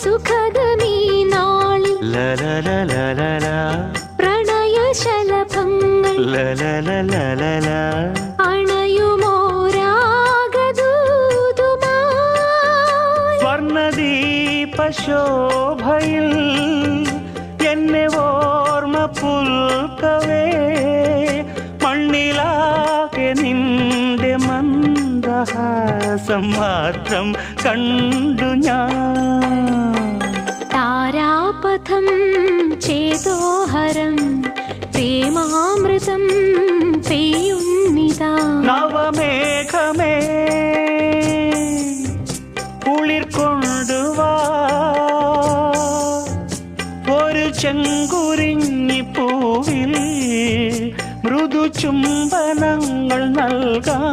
സുഖദമീ നാളിൽ പ്രണയശലഭങ്ങൾ അണയുമോരാഗദൂതുമായി സ്വർണദീപശോഭയിൽ എന്നെ ഓർമ്മ പുൽക്കവേ മണ്ണിലാകെ നിന്റെ മന്ദഹാസം മാത്രം കണ്ടു ഞാൻ. താരാപഥം ചേതോഹരം പ്രേമാമൃതം പെയ്യുന്നിതാ. നവമേഘമേ കുളിർ കൊണ്ടുവാ ഒരു ചെങ്കുരിഞ്ഞി പൂവിൽ മൃദു ചുംബനങ്ങൾ നൽകാൻ.